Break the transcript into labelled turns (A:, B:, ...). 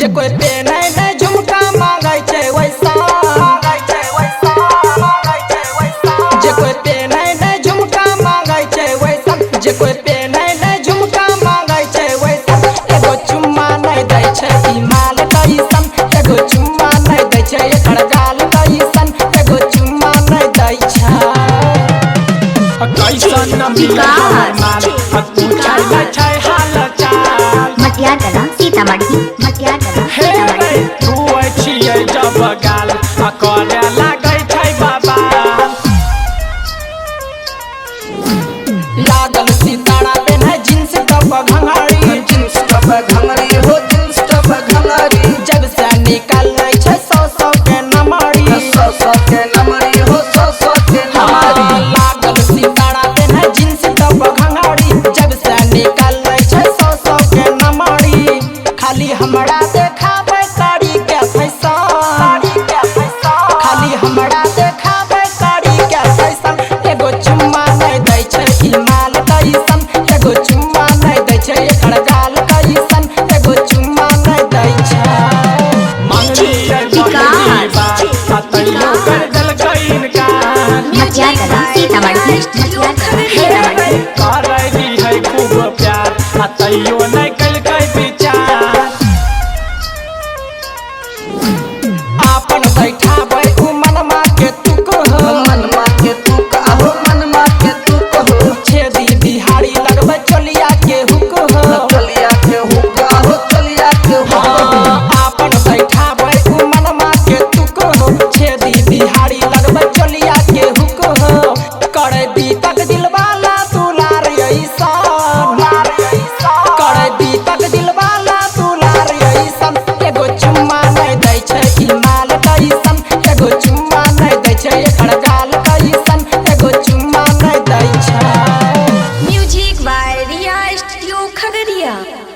A: जे कोई पेने ने झुमका मांगे छे वैसा जे कोई पेने ने झुमका मांगे छे वैसा जे कोई पेने ने झुमका मांगे छे वैसा एगो चुम्मा नहीं दै छे ई माल कैसन एगो चुम्मा नहीं दै छे एकर गाल कैसन एगो चुम्मा नहीं दै छे कैसन न मिले माल पूछै न छै हाल चाल
B: मटियागला सीतामढ़ी
A: हे तू छियै जब गाल करे लागै छै बाबा लागल सितारा पेन्हे जींस टॉप घंघरी हो जींस टॉप घंघरी जब से निकलै छै 100 के नमरी 100 के नमरी हो 100 के नमरी लागल सितारा पेन्हे जींस टॉप घंघरी जब से निकलै छै 100 के नमरी खाली हमरा देखाबै साड़ी के फैशन खाली हमरा देखाबै साड़ी के फैशन एगो चुम्मा नहीं दै छै ई माल कैसन एगो चुम्मा नहीं दै छै एकर गाल कैसन एगो चुम्मा नहीं दै छै मंगली तैयो कर देलकै इनकार
B: मटियागला सीतामढ़ी
A: करै दी है खूब प्यार तैयो नहीं कलकै विचार आपन बैठाबै उ मनमा के तुक हो मनमा के तुक आहो मनमा के तुक हो छेदी बिहारी लगबै चोलिया के हुक हो चोलिया के हुक आहो चोलिया के हुक आपन बैठाबै उ मनमा के तुक हो छेदी बिहारी